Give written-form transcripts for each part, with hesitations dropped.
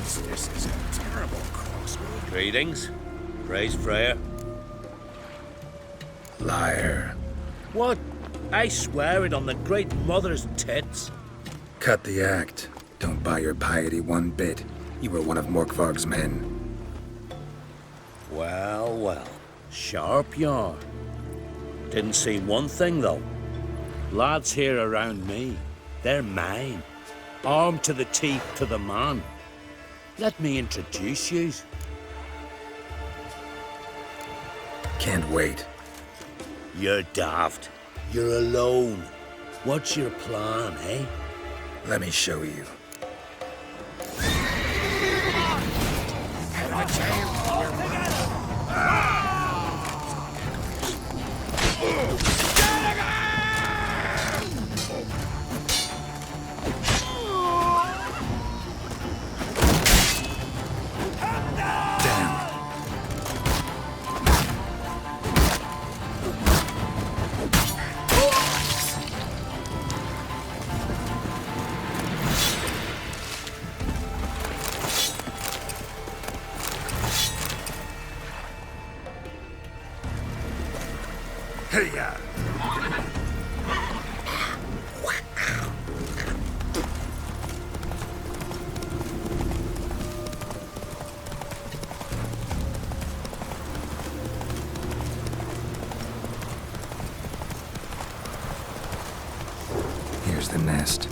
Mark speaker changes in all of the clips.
Speaker 1: This is a terrible crossroad.
Speaker 2: Greetings. Praise Freya.
Speaker 3: Liar.
Speaker 2: What? I swear it on the great mother's tits.
Speaker 3: Cut the act. Don't buy your piety one bit. You were one of Morkvarg's men.
Speaker 2: Well, well. Sharp yarn. Didn't see one thing, though. Lads here around me, they're mine. Armed to the teeth to the man. Let me introduce you.
Speaker 3: Can't wait.
Speaker 2: You're daft. You're alone. What's your plan, eh?
Speaker 3: Let me show you. Hey-ya! Here's the nest.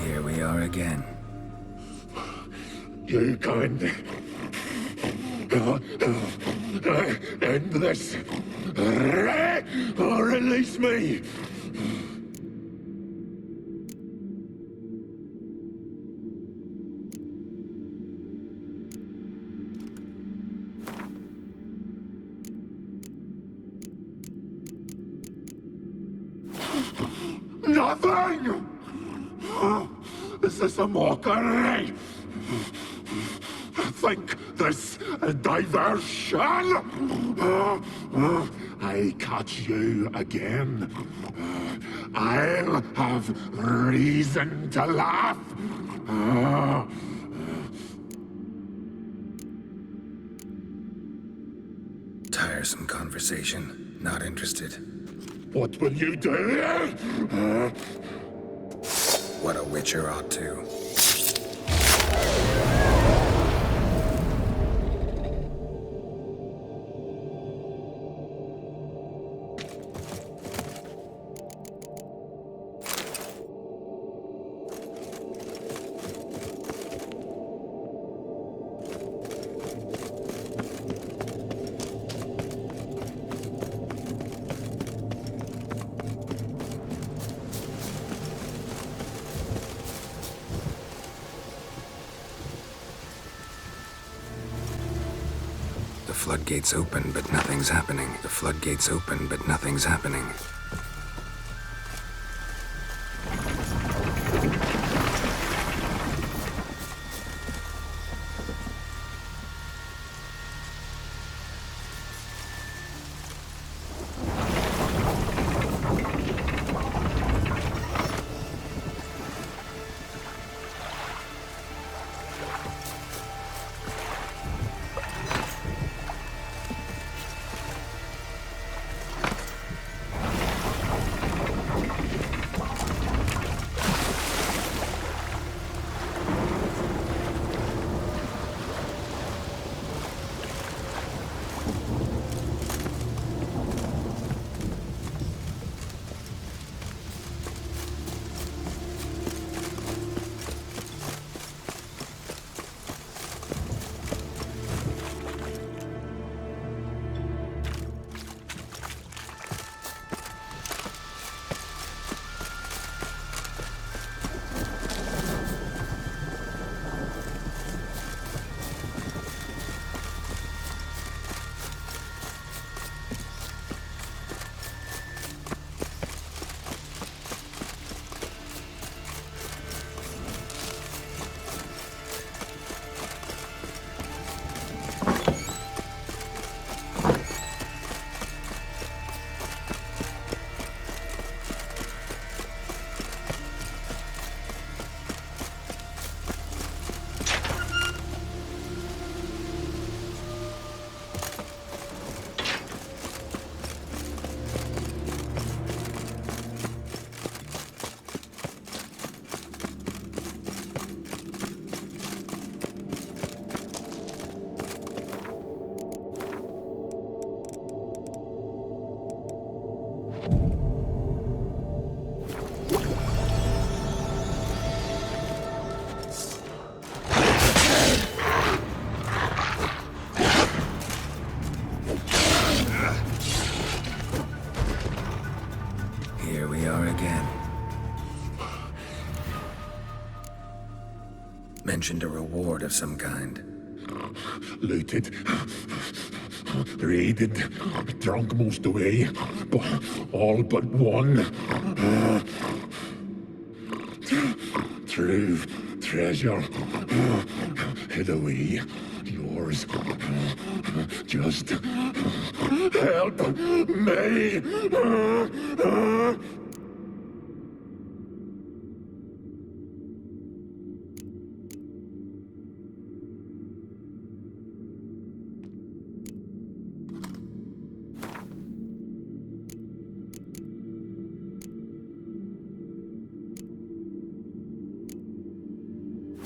Speaker 3: Here we are again.
Speaker 4: You can't end this. Or release me. Nothing! This is a mockery! Think this a diversion? I catch you again. I'll have reason to laugh.
Speaker 3: Tiresome conversation. Not interested.
Speaker 4: What will you do?
Speaker 3: What a witcher ought to. The floodgates open, but nothing's happening. The floodgates open, but nothing's happening. mentioned a reward of some kind.
Speaker 4: Looted, raided, drunk most away, all but one. True treasure hid away. Yours. Just help me.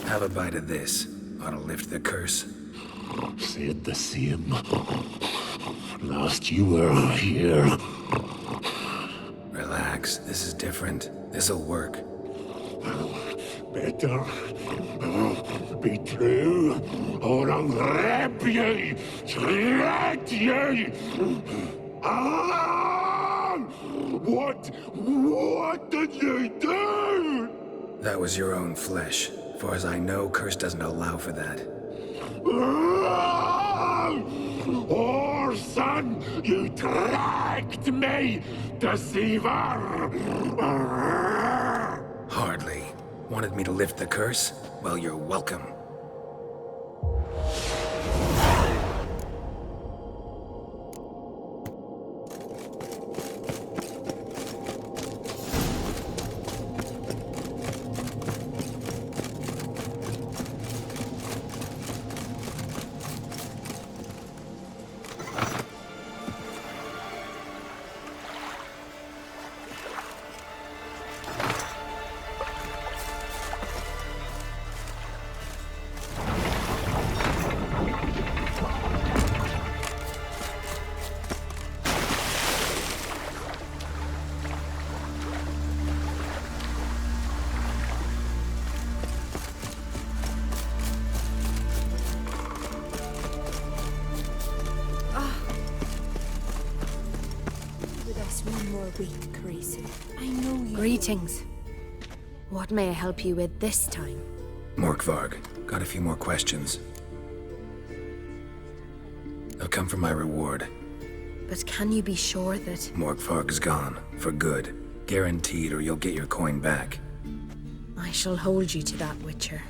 Speaker 3: Have a bite of this. Ought to lift the curse.
Speaker 4: Said the same. Last you were here.
Speaker 3: Relax, this is different. This'll work.
Speaker 4: Better be true, or I'll rip you, shred you. Ah! What did you do?
Speaker 3: That was your own flesh. Far as I know, curse doesn't allow for that.
Speaker 4: Orson, you tracked me, deceiver!
Speaker 3: Hardly. Wanted me to lift the curse? Well, you're welcome.
Speaker 5: One more week, Carissa. I know you. Greetings. What may I help you with this time?
Speaker 3: Morkvarg, got a few more questions. They'll come for my reward.
Speaker 5: But can you be sure that...
Speaker 3: Morkvarg's gone, for good. Guaranteed, or you'll get your coin back.
Speaker 5: I shall hold you to that, Witcher.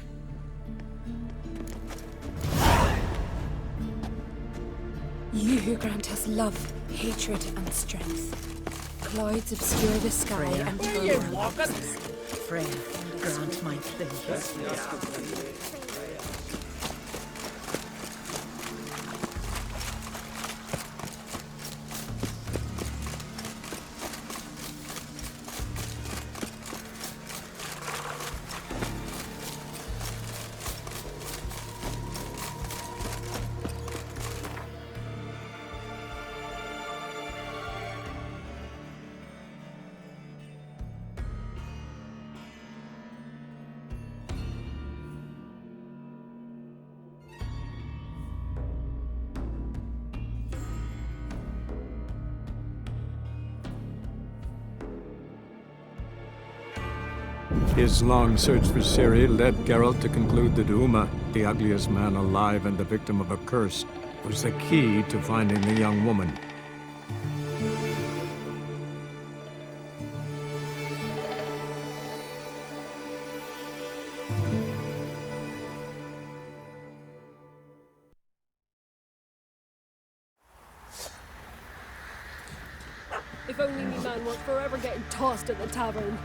Speaker 5: You who grant us love, hatred, and strength. Clouds obscure the sky and turn our lives.
Speaker 6: Freya, grant my plea.
Speaker 7: His long search for Ciri led Geralt to conclude that Uma, the ugliest man alive and the victim of a curse, was the key to finding the young woman.
Speaker 8: If only me man weren't forever getting tossed at the tavern.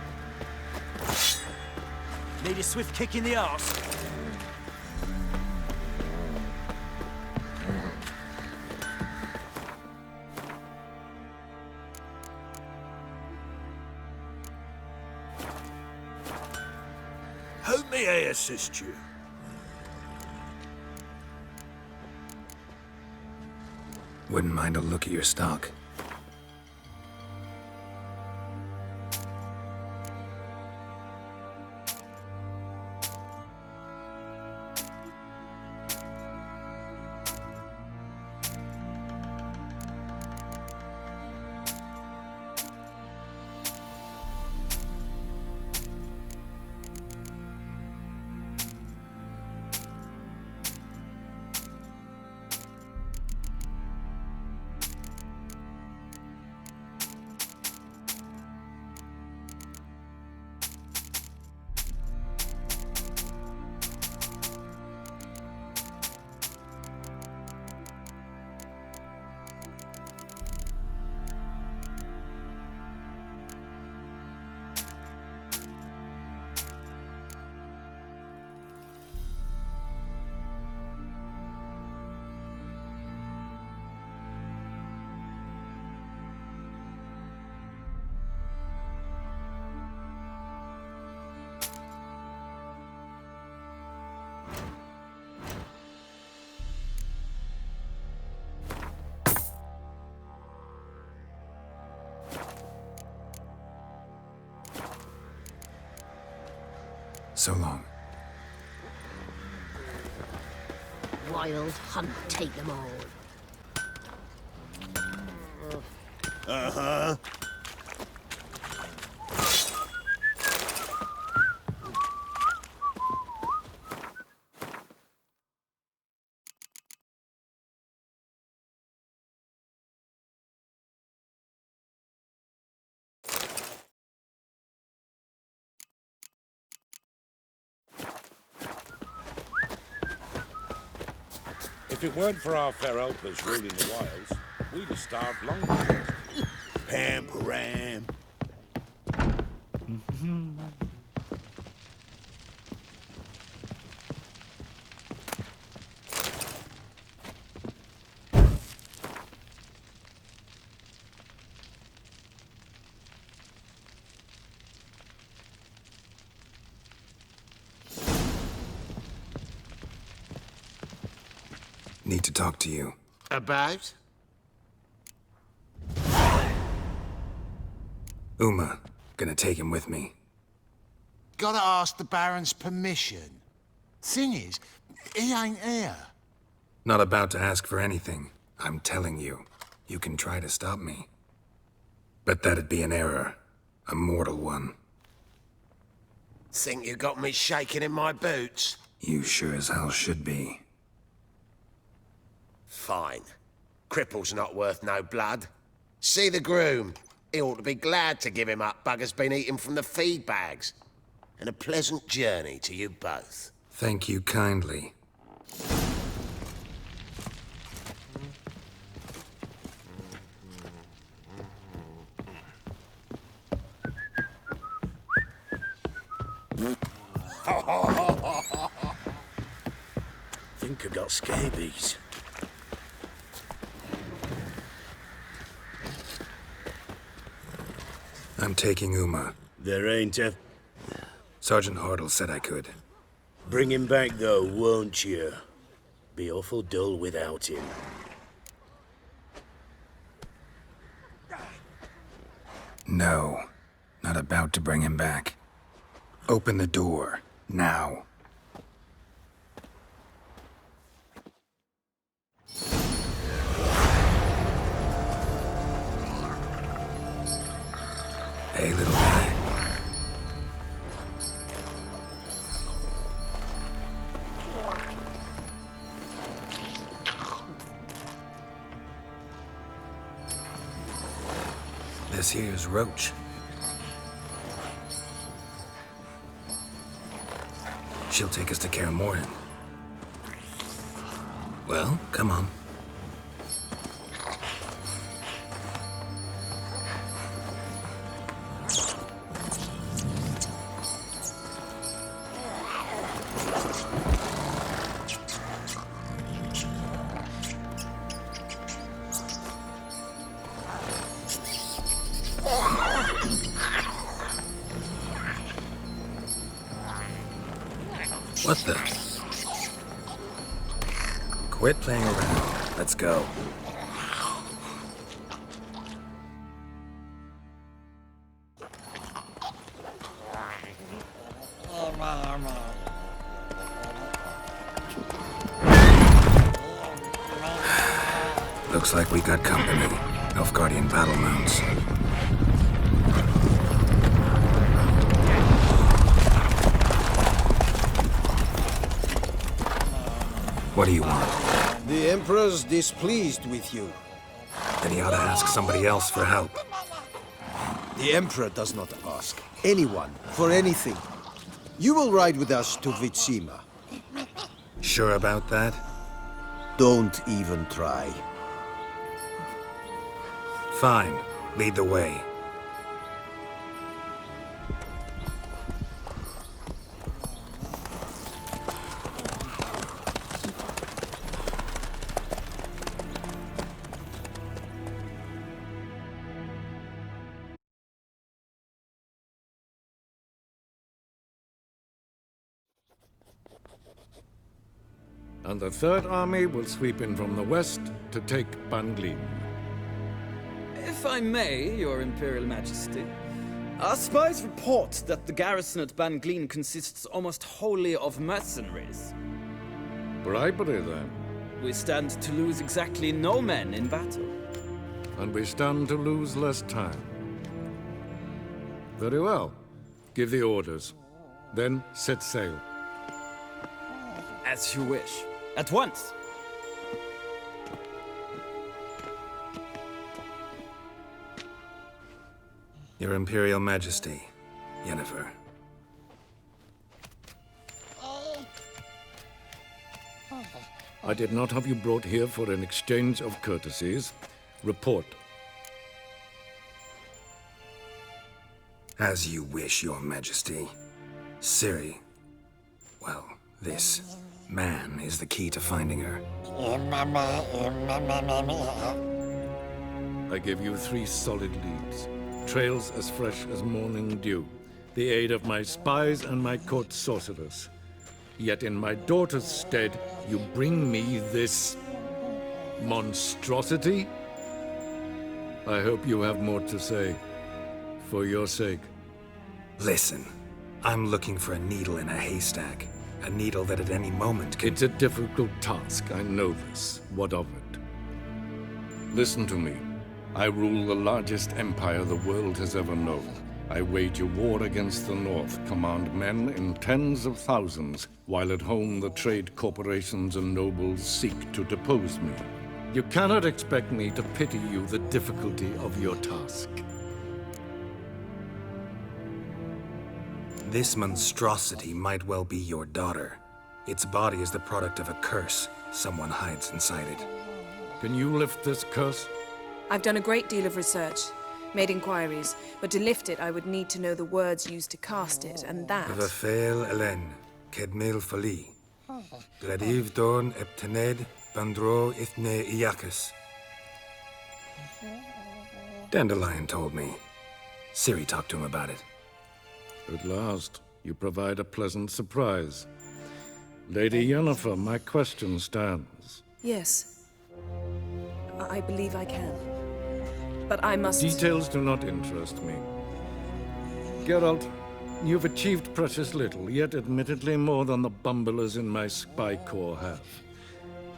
Speaker 1: Need a swift kick in the arse. How may I assist you?
Speaker 3: Wouldn't mind a look at your stock. So long.
Speaker 9: Wild hunt, take them all.
Speaker 1: Uh-huh.
Speaker 2: If it weren't for our fair helpers ruling the wilds, we'd have starved long ago.
Speaker 1: Pam-param.
Speaker 3: Need to talk to you.
Speaker 1: About?
Speaker 3: Uma. Gonna take him with me.
Speaker 1: Gotta ask the Baron's permission. Thing is, he ain't here.
Speaker 3: Not about to ask for anything. I'm telling you. You can try to stop me. But that'd be an error. A mortal one.
Speaker 1: Think you got me shaking in my boots?
Speaker 3: You sure as hell should be.
Speaker 1: Fine. Cripple's not worth no blood. See the groom. He ought to be glad to give him up. Bugger's been eating from the feed bags. And a pleasant journey to you both.
Speaker 3: Thank you kindly.
Speaker 2: Think I got scabies.
Speaker 3: I'm taking Uma.
Speaker 2: There ain't a...
Speaker 3: Sergeant Hartle said I could.
Speaker 2: Bring him back, though, won't you? Be awful dull without him.
Speaker 3: No. Not about to bring him back. Open the door. Now. Hey, little guy. This here's Roach. She'll take us to Kaer Morhen. Well, come on. What the? Quit playing around. Let's go. Looks like we got company. Nilfgaardian battle mounts. What do you want?
Speaker 10: The Emperor's displeased with you.
Speaker 3: Then he ought to ask somebody else for help.
Speaker 10: The Emperor does not ask anyone for anything. You will ride with us to Vitsima.
Speaker 3: Sure about that?
Speaker 10: Don't even try.
Speaker 3: Fine. Lead the way.
Speaker 7: And the Third Army will sweep in from the west to take Ban Glin.
Speaker 11: If I may, Your Imperial Majesty, Our spies report that the garrison at Bangleen consists almost wholly of mercenaries.
Speaker 7: Bribery, then.
Speaker 11: We stand to lose exactly no men in battle.
Speaker 7: And we stand to lose less time. Very well. Give the orders. Then set sail.
Speaker 11: As you wish. At once!
Speaker 3: Your Imperial Majesty, Yennefer.
Speaker 7: I did not have you brought here for an exchange of courtesies. Report.
Speaker 3: As you wish, Your Majesty. Ciri. Well, this man is the key to finding her.
Speaker 7: I give you 3 solid leads. Trails as fresh as morning dew. The aid of my spies and my court sorcerers. Yet in my daughter's stead, you bring me this monstrosity? I hope you have more to say. For your sake.
Speaker 3: Listen, I'm looking for a needle in a haystack. A needle that at any moment can...
Speaker 7: It's a difficult task, I know this. What of it? Listen to me. I rule the largest empire the world has ever known. I wage a war against the North, command men in tens of thousands, while at home the trade corporations and nobles seek to depose me. You cannot expect me to pity you the difficulty of your task.
Speaker 3: This monstrosity might well be your daughter. Its body is the product of a curse. Someone hides inside it.
Speaker 7: Can you lift this curse?
Speaker 5: I've done a great deal of research, made inquiries, but to lift it I would need to know the words used to cast it, and that...
Speaker 3: Vafael Elen, Kedmil Fali. Gladiv Dorn Eptened, Bandro Ithne Iacus. Dandelion told me. Ciri talked to him about it.
Speaker 7: At last, you provide a pleasant surprise. Lady Yennefer, my question stands.
Speaker 5: Yes. I believe I can. But I must...
Speaker 7: Details do not interest me. Geralt, you've achieved precious little, yet admittedly more than the bumblers in my spy corps have.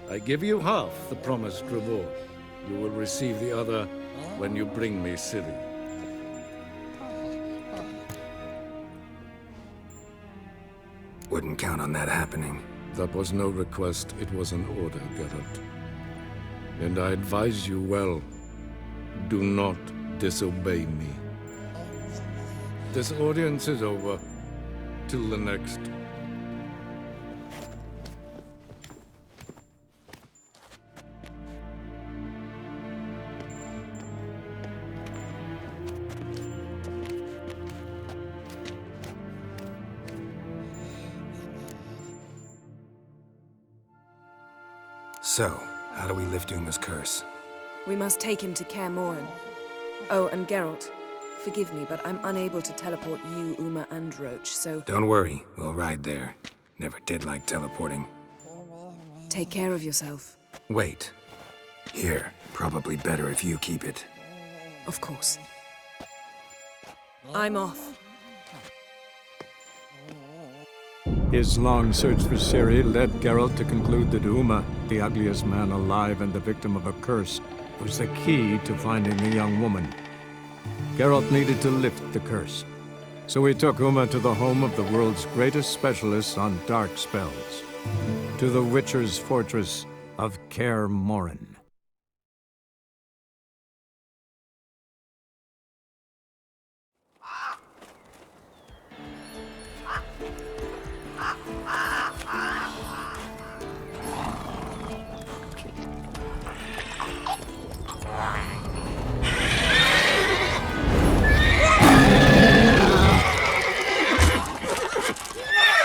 Speaker 7: I give you half the promised reward. You will receive the other when you bring me Ciri.
Speaker 3: Wouldn't count on that happening.
Speaker 7: That was no request, it was an order, Geralt. And I advise you well, do not disobey me. This audience is over. Till the next.
Speaker 3: So, how do we lift Uma's curse?
Speaker 5: We must take him to Kaer Morhen. Oh, and Geralt, forgive me, but I'm unable to teleport you, Uma, and Roach, so...
Speaker 3: Don't worry, we'll ride there. Never did like teleporting.
Speaker 5: Take care of yourself.
Speaker 3: Wait. Here, probably better if you keep it.
Speaker 5: Of course. I'm off.
Speaker 7: His long search for Ciri led Geralt to conclude that Uma, the ugliest man alive and the victim of a curse, was the key to finding the young woman. Geralt needed to lift the curse, so he took Uma to the home of the world's greatest specialists on dark spells, to the Witcher's fortress of Kaer Morhen.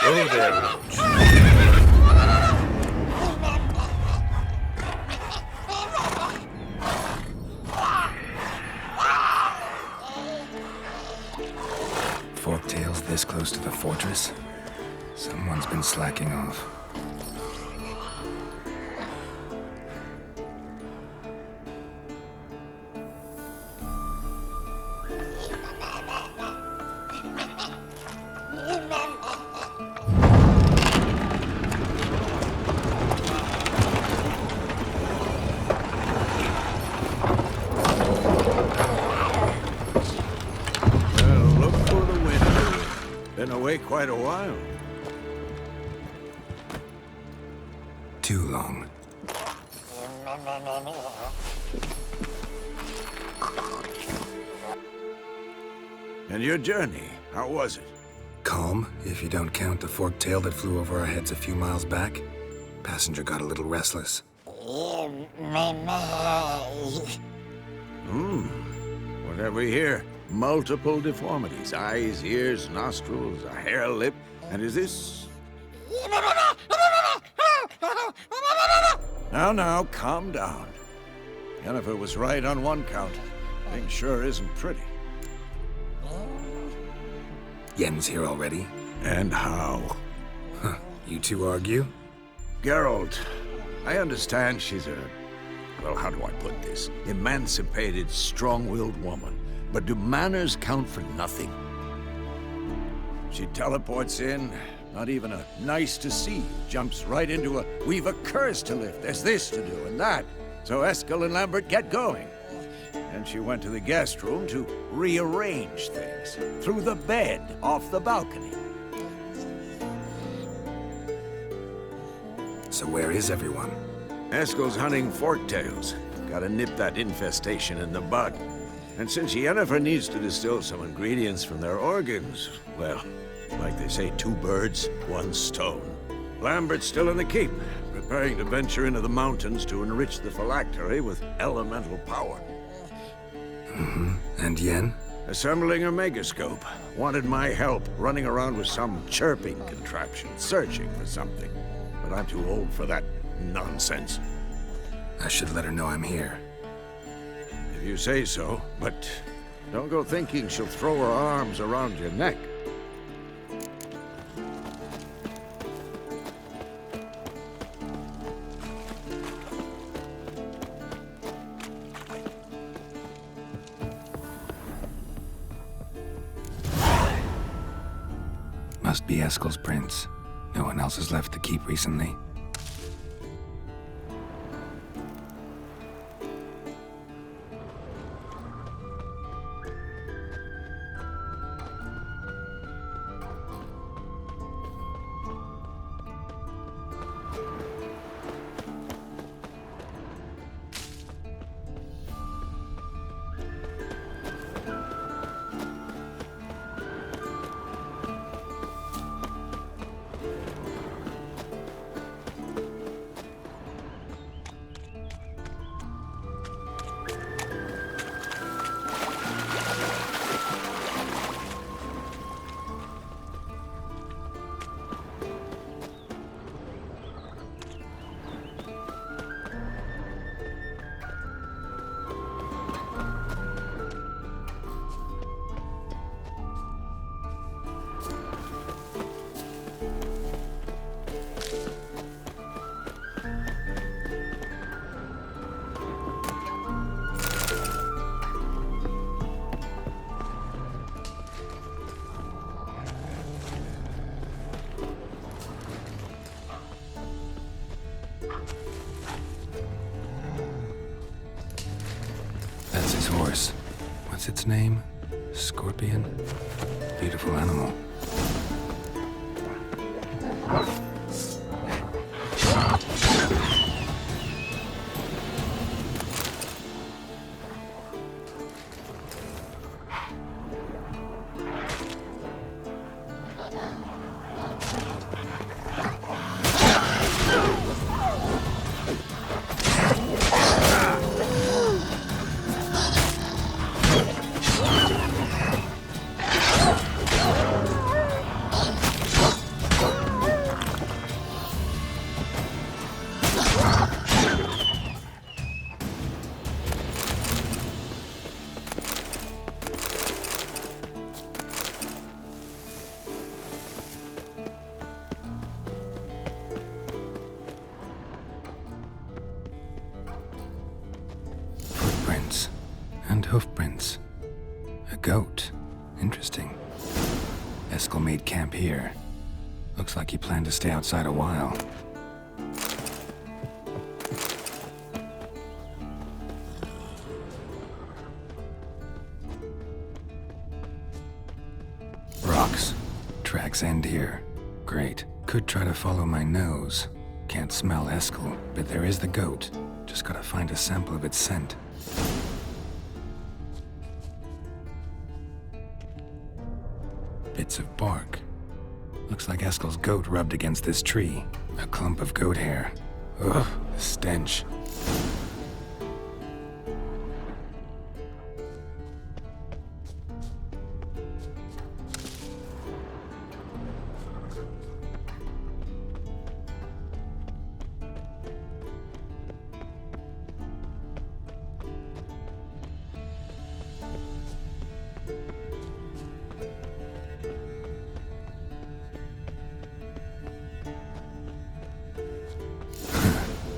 Speaker 2: Oh, there, Roach.
Speaker 3: Forktails this close to the fortress? Someone's been slacking off.
Speaker 12: away quite a while.
Speaker 3: Too long.
Speaker 12: And your journey, how was it?
Speaker 3: Calm, if you don't count the forked tail that flew over our heads a few miles back. Passenger got a little restless.
Speaker 12: What have we here? Multiple deformities. Eyes, ears, nostrils, a hair lip. And is this... Now, calm down. Yennefer was right on one count. Thing sure isn't pretty.
Speaker 3: Yen's here already?
Speaker 12: And how?
Speaker 3: Huh. You two argue?
Speaker 12: Geralt, I understand she's a... well, how do I put this? Emancipated, strong-willed woman. But do manners count for nothing? She teleports in, not even a nice to see, jumps right into a we've a curse to lift, there's this to do and that. So Eskel and Lambert get going. And she went to the guest room to rearrange things. Through the bed, off the balcony.
Speaker 3: So where is everyone?
Speaker 12: Eskel's hunting forktails. Gotta nip that infestation in the bud. And since Yennefer needs to distill some ingredients from their organs, well, like they say, 2 birds, 1 stone. Lambert's still in the keep, preparing to venture into the mountains to enrich the phylactery with elemental power.
Speaker 3: And Yen?
Speaker 12: Assembling a megascope. Wanted my help running around with some chirping contraption, searching for something. But I'm too old for that nonsense.
Speaker 3: I should let her know I'm here.
Speaker 12: If you say so, but don't go thinking she'll throw her arms around your neck.
Speaker 3: Must be Eskel's prince. No one else has left the keep recently. That's his horse. What's its name? Scorpion? Beautiful animal. Footprints and hoofprints. A goat. Interesting. Eskel made camp here. Looks like he planned to stay outside a while. Rocks, tracks end here. Great. Could try to follow my nose. Can't smell Eskel, but there is the goat. Just gotta find a sample of its scent. Bits of bark. Looks like Eskel's goat rubbed against this tree. A clump of goat hair. Ugh, the stench.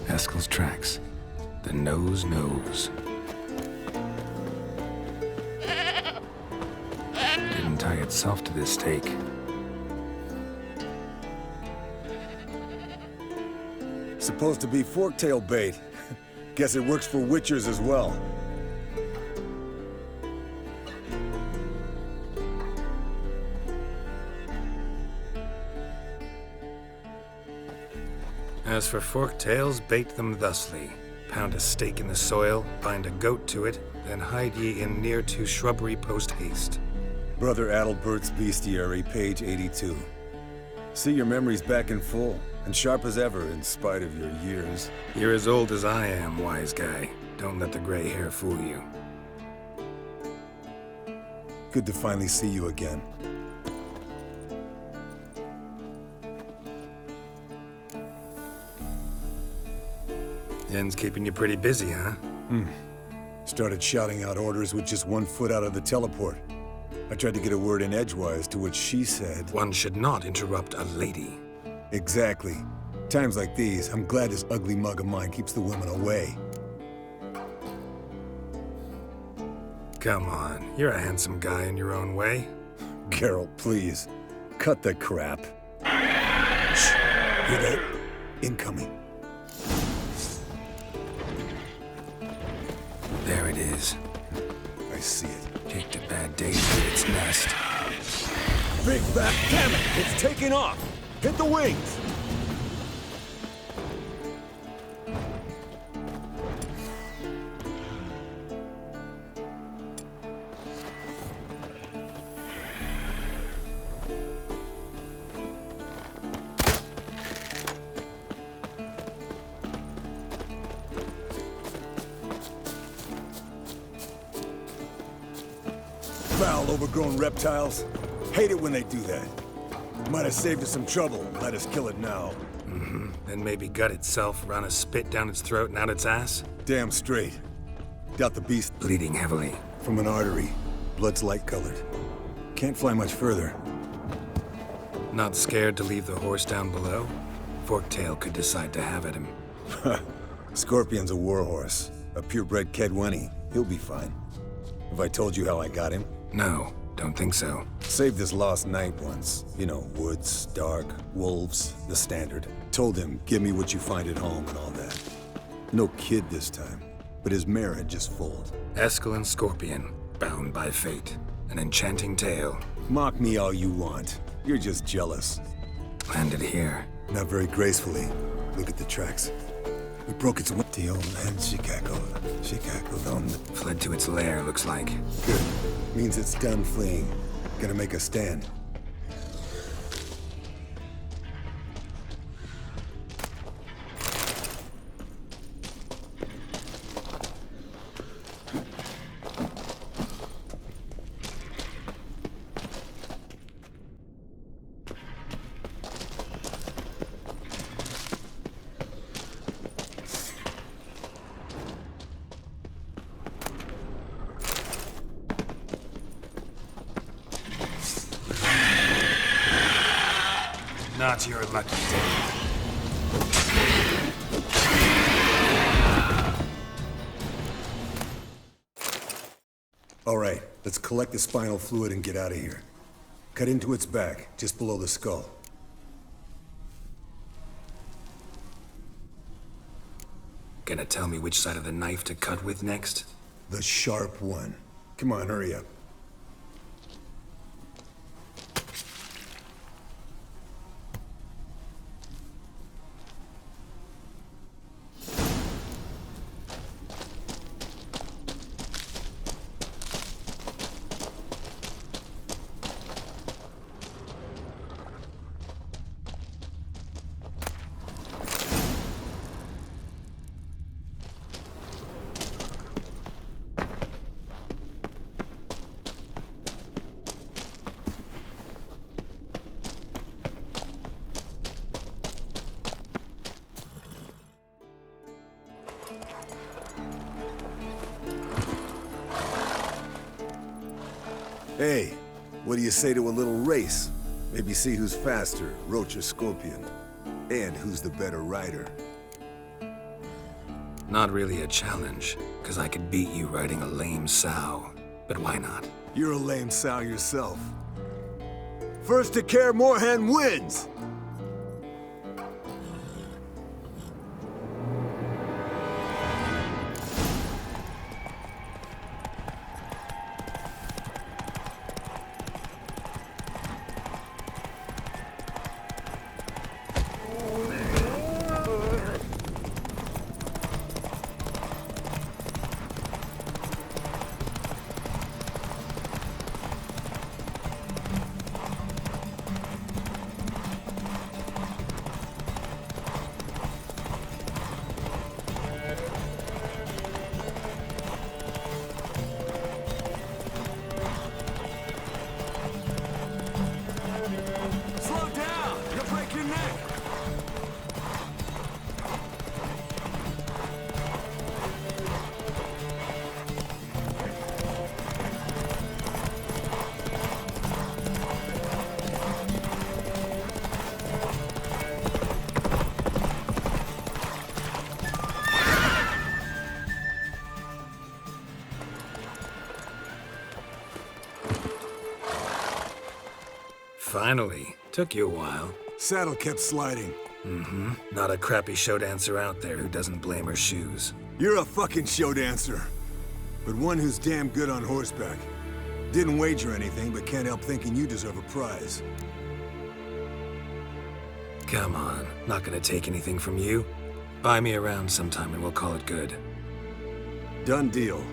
Speaker 3: Eskel's tracks. The nose knows. Didn't tie itself to this stake.
Speaker 13: Supposed to be forktail bait. Guess it works for witchers as well.
Speaker 3: As for forktails, bait them thusly. Pound a stake in the soil, bind a goat to it, then hide ye in near to shrubbery post haste.
Speaker 13: Brother Adalbert's Bestiary, page 82. See, your memory's back in full, and sharp as ever in spite of your years.
Speaker 3: You're as old as I am, wise guy. Don't let the gray hair fool you.
Speaker 13: Good to finally see you again.
Speaker 3: Yen's keeping you pretty busy, huh?
Speaker 13: Started shouting out orders with just 1 foot out of the teleport. I tried to get a word in edgewise, to which she said...
Speaker 3: One should not interrupt a lady.
Speaker 13: Exactly. Times like these, I'm glad this ugly mug of mine keeps the women away.
Speaker 3: Come on, you're a handsome guy in your own way.
Speaker 13: Geralt, please. Cut the crap. Shh. Hear that? Incoming.
Speaker 3: There it is.
Speaker 13: I see it.
Speaker 3: Kicked a bad day to its nest.
Speaker 13: Big back, damn it! It's taking off! Hit the wings! Foul, overgrown reptiles. Hate it when they do that. Might have saved us some trouble. Let us kill it now.
Speaker 3: Then maybe gut itself, run a spit down its throat and out its ass?
Speaker 13: Damn straight. Doubt the beast
Speaker 3: Bleeding heavily.
Speaker 13: from an artery. Blood's light-colored. Can't fly much further.
Speaker 3: Not scared to leave the horse down below? Forktail could decide to have at him.
Speaker 13: Scorpion's a warhorse. A purebred Kedwenny. He'll be fine. Have I told you how I got him?
Speaker 3: No, don't think so.
Speaker 13: Saved his lost knight once. You know, woods, dark, wolves, the standard. Told him, give me what you find at home and all that. No kid this time, but his mare had just foaled.
Speaker 3: Eskel and Scorpion, bound by fate. An enchanting tale.
Speaker 13: Mock me all you want. You're just jealous.
Speaker 3: Landed here.
Speaker 13: Not very gracefully. Look at the tracks. We broke its with the old land. She cackled. She cackled on the...
Speaker 3: Fled to its lair, looks like.
Speaker 13: Good. Means it's done fleeing. Gonna make a stand.
Speaker 3: Not your lucky day.
Speaker 13: All right, let's collect the spinal fluid and get out of here. Cut into its back, just below the skull.
Speaker 3: Gonna tell me which side of the knife to cut with next?
Speaker 13: The sharp one. Come on, hurry up. Hey, what do you say to a little race? Maybe see who's faster, Roach or Scorpion. And who's the better rider.
Speaker 3: Not really a challenge, because I could beat you riding a lame sow. But why not?
Speaker 13: You're a lame sow yourself. First to Kaer Morhen wins!
Speaker 3: Finally. Took you a while.
Speaker 13: Saddle kept sliding.
Speaker 3: Mm-hmm. Not a crappy show dancer out there who doesn't blame her shoes.
Speaker 13: You're a fucking show dancer. But one who's damn good on horseback. Didn't wager anything, but can't help thinking you deserve a prize.
Speaker 3: Come on. Not gonna take anything from you. Buy me around sometime and we'll call it good.
Speaker 13: Done deal.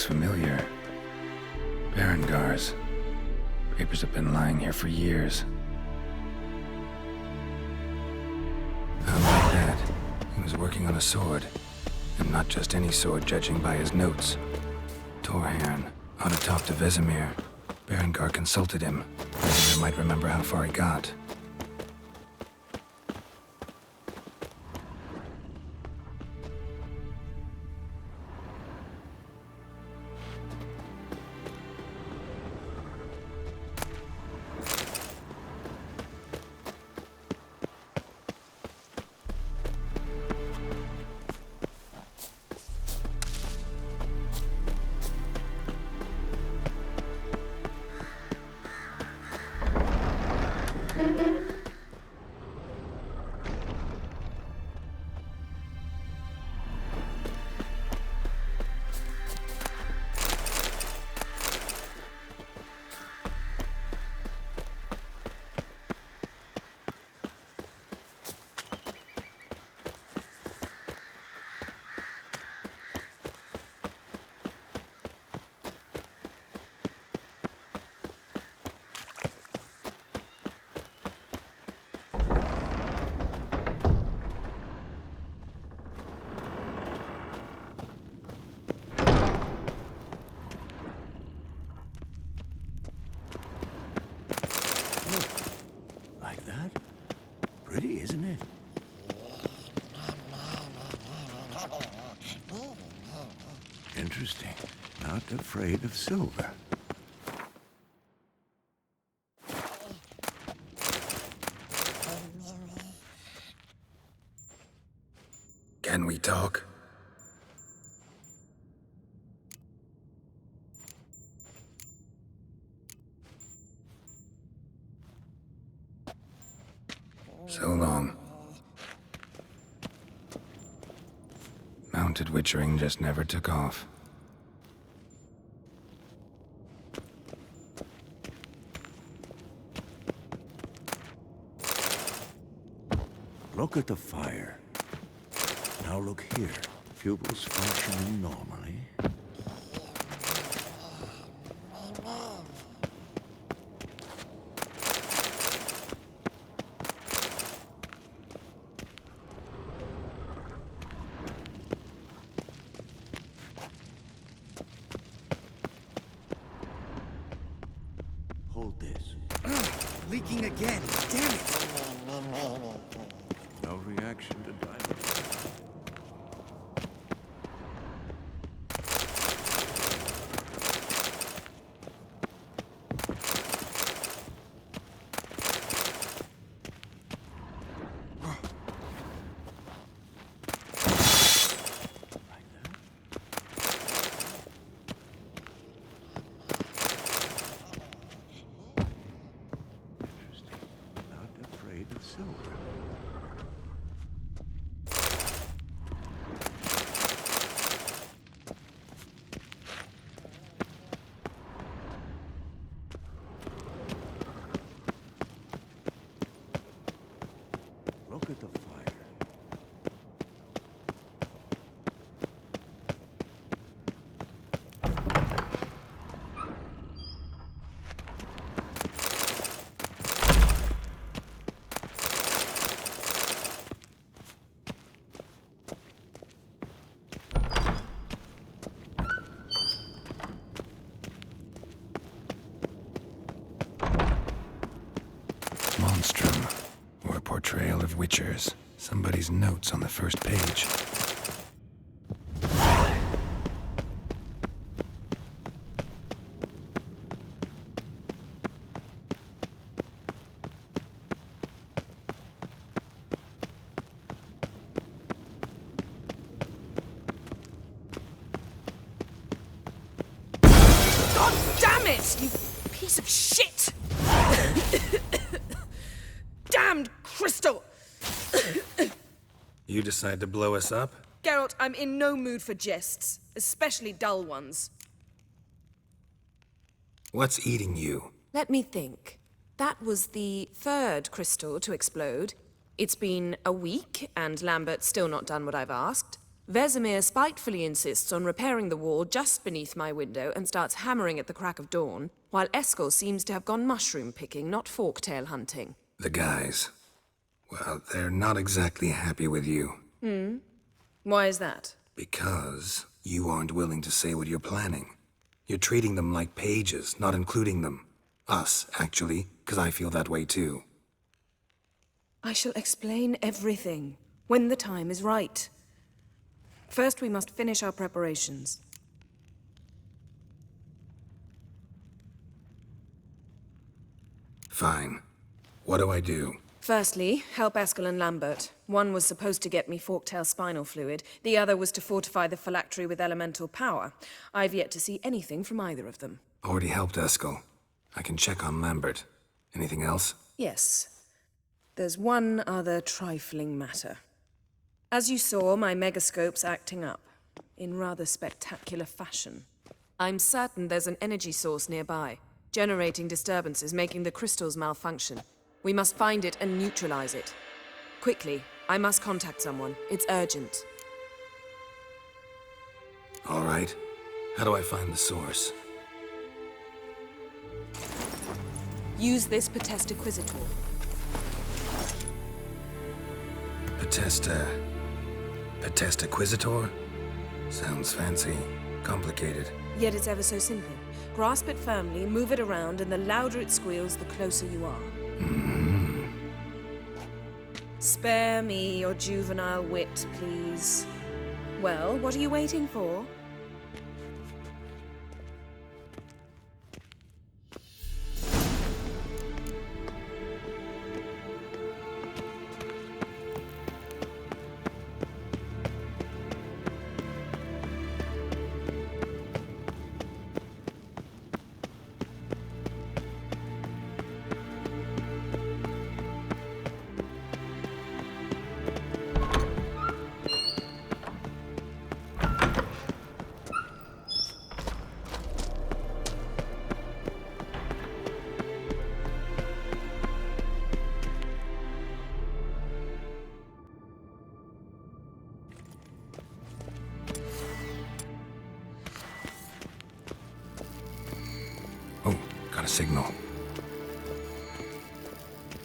Speaker 3: looks familiar. Berengar's. Papers have been lying here for years. How about that? He was working on a sword. And not just any sword, judging by his notes. Torharn, how to talk to Vesemir. Berengar consulted him. Vesemir might remember how far he got.
Speaker 12: Like that? Pretty, isn't it? Interesting. Not afraid of silver.
Speaker 3: Can we talk? So long. Mounted witchering just never took off.
Speaker 12: Look at the fire. Now look here. Pupils functioning normally. Hold this.
Speaker 10: Leaking again. Damn it!
Speaker 12: No reaction to dynamite. Silver. Look at the fire.
Speaker 3: Monstrum, or a portrayal of witchers. Somebody's notes on the first page.
Speaker 5: God damn it, you piece of shit! Damned crystal!
Speaker 3: You decide to blow us up?
Speaker 5: Geralt, I'm in no mood for jests, especially dull ones.
Speaker 3: What's eating you?
Speaker 5: Let me think. That was the third crystal to explode. It's been a week, and Lambert's still not done what I've asked. Vesemir spitefully insists on repairing the wall just beneath my window and starts hammering at the crack of dawn, while Eskel seems to have gone mushroom picking, not forktail hunting.
Speaker 3: The guys. Well, they're not exactly happy with you.
Speaker 5: Why is that?
Speaker 3: Because you aren't willing to say what you're planning. You're treating them like pages, not including them. Us, actually, because I feel that way too.
Speaker 5: I shall explain everything, when the time is right. First, we must finish our preparations.
Speaker 3: Fine. What do I do?
Speaker 5: Firstly, help Eskel and Lambert. One was supposed to get me forktail spinal fluid, the other was to fortify the phylactery with elemental power. I've yet to see anything from either of them.
Speaker 3: Already helped Eskel. I can check on Lambert. Anything else?
Speaker 5: Yes. There's one other trifling matter. As you saw, my megascope's acting up, in rather spectacular fashion. I'm certain there's an energy source nearby, generating disturbances, making the crystals malfunction. We must find it and neutralize it. Quickly, I must contact someone. It's urgent.
Speaker 3: All right. How do I find the source?
Speaker 5: Use this Potesta Quisitor.
Speaker 3: Potesta Quisitor? Sounds fancy. Complicated.
Speaker 5: Yet it's ever so simple. Grasp it firmly, move it around, and the louder it squeals, the closer you are. Spare me your juvenile wit, please. Well, what are you waiting for?
Speaker 3: Oh, got a signal.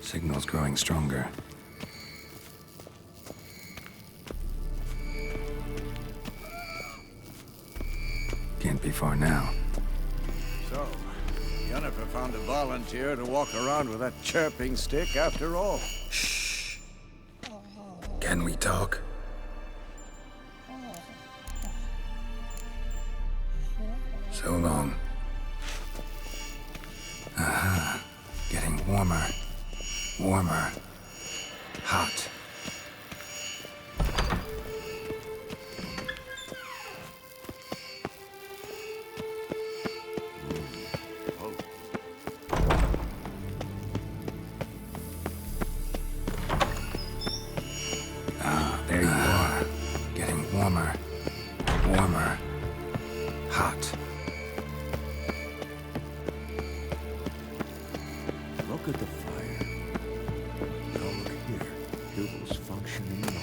Speaker 3: Signal's growing stronger. Can't be far now.
Speaker 12: So, Yennefer found a volunteer to walk around with that chirping stick after all.
Speaker 3: Shh. Can we talk? So long. Aha. Getting warmer. Warmer. Hot. Ah, there you are. Getting warmer. Warmer. Hot.
Speaker 12: Look at the fire. Now look here. Pupils functioning normally.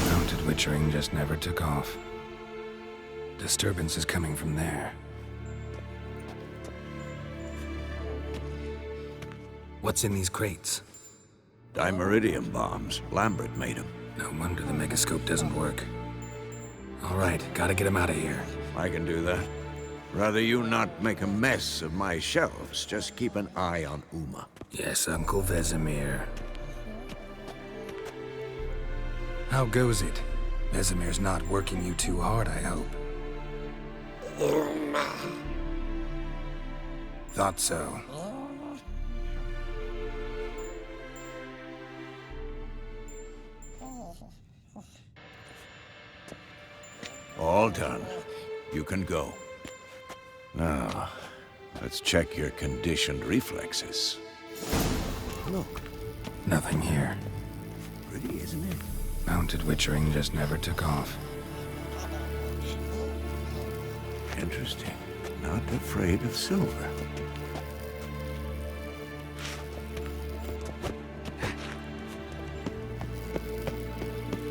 Speaker 3: Mounted witchering just never took off. Disturbance is coming from there. What's in these crates?
Speaker 12: Dimeridium bombs. Lambert made them.
Speaker 3: No wonder the megascope doesn't work. All right, gotta get him out of here.
Speaker 12: I can do that. Rather you not make a mess of my shelves. Just keep an eye on Uma.
Speaker 3: Yes, Uncle Vesemir. How goes it? Vesemir's not working you too hard, I hope.
Speaker 1: Uma.
Speaker 3: Thought so.
Speaker 12: All done. You can go. Now, let's check your conditioned reflexes. Look.
Speaker 3: Nothing here.
Speaker 12: Pretty, isn't it?
Speaker 3: Mounted witchering just never took off.
Speaker 12: Interesting. not afraid of silver.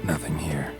Speaker 3: Nothing here.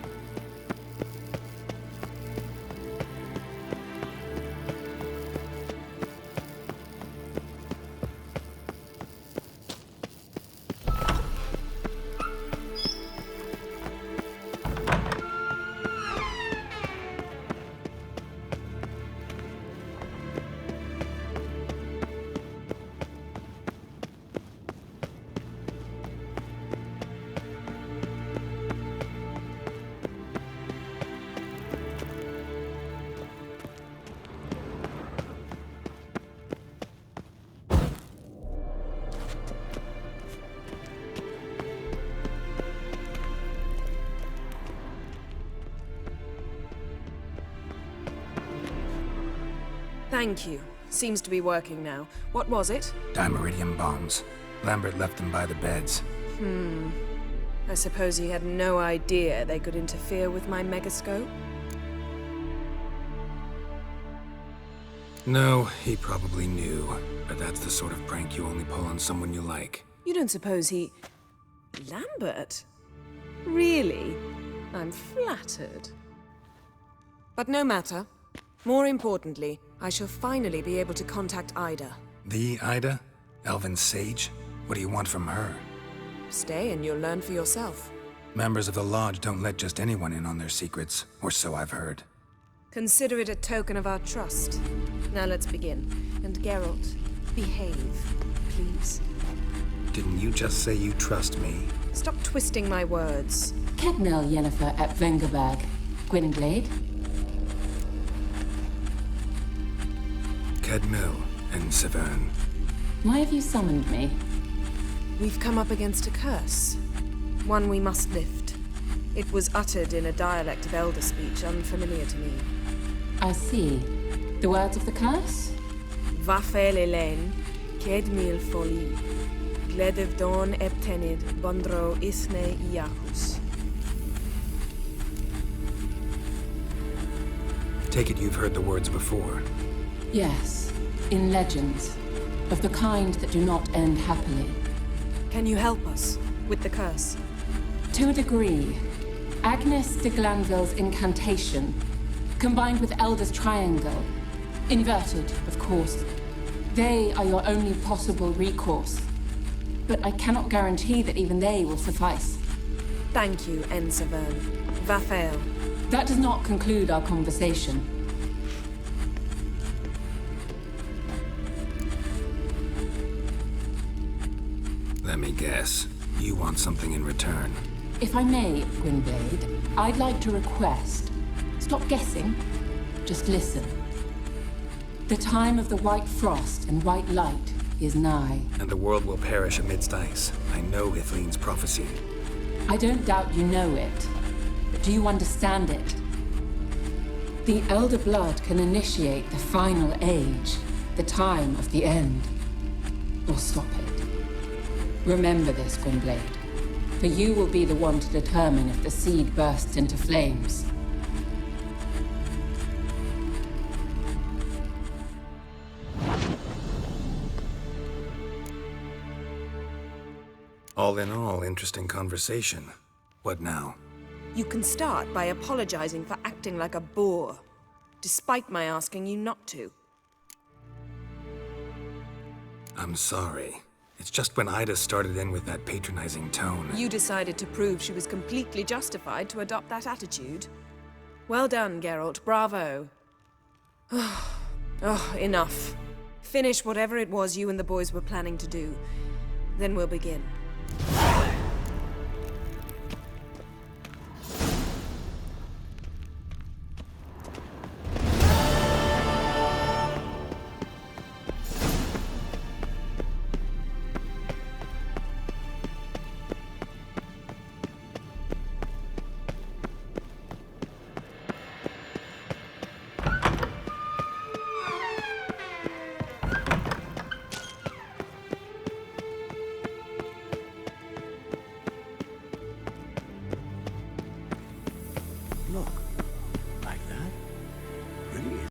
Speaker 5: Thank you. Seems to be working now. What was it?
Speaker 3: Dimeridium bombs. Lambert left them by the beds.
Speaker 5: I suppose he had no idea they could interfere with my megascope?
Speaker 3: No, he probably knew. But that's the sort of prank you only pull on someone you like.
Speaker 5: You don't suppose he... Lambert? Really? I'm flattered. But no matter. More importantly, I shall finally be able to contact Ida.
Speaker 3: The Ida? Elven sage? What do you want from her?
Speaker 5: Stay and you'll learn for yourself.
Speaker 3: Members of the Lodge don't let just anyone in on their secrets, or so I've heard.
Speaker 5: Consider it a token of our trust. Now let's begin. And Geralt, behave, please.
Speaker 3: Didn't you just say you trust me?
Speaker 5: Stop twisting my words.
Speaker 6: Kednel Yennefer at Vengerberg. Gwynblade?
Speaker 3: Kedmil and Severn.
Speaker 6: Why have you summoned me?
Speaker 5: We've come up against a curse. One we must lift. It was uttered in a dialect of Elder speech unfamiliar to me.
Speaker 6: I see. The words of the curse?
Speaker 5: Vafel Elaine, Kedmil Foli, Gledevdon Eptenid, Bondro Isne Iacus.
Speaker 3: Take it you've heard the words before.
Speaker 6: Yes, in legends. Of the kind that do not end happily.
Speaker 5: Can you help us with the curse?
Speaker 6: To a degree. Agnes de Glanville's incantation, combined with Elder's triangle, inverted, of course. They are your only possible recourse. But I cannot guarantee that even they will suffice.
Speaker 5: Thank you, Severn. Vafel.
Speaker 6: That does not conclude our conversation.
Speaker 3: Let me guess. You want something in return.
Speaker 6: If I may, Gwynblade, I'd like to request. Stop guessing. Just listen. The time of the white frost and white light is nigh.
Speaker 3: And the world will perish amidst ice. I know Ithleen's prophecy.
Speaker 6: I don't doubt you know it. But do you understand it? The Elder Blood can initiate the final age, the time of the end. Or stop it. Remember this, Gwynblade. For you will be the one to determine if the seed bursts into flames.
Speaker 3: All in all, interesting conversation. What now?
Speaker 5: You can start by apologizing for acting like a boor, despite my asking you not to.
Speaker 3: I'm sorry. It's just when Ida started in with that patronizing tone.
Speaker 5: You decided to prove she was completely justified to adopt that attitude. Well done, Geralt. Bravo. Oh, enough. Finish whatever it was you and the boys were planning to do. Then we'll begin.
Speaker 10: Look,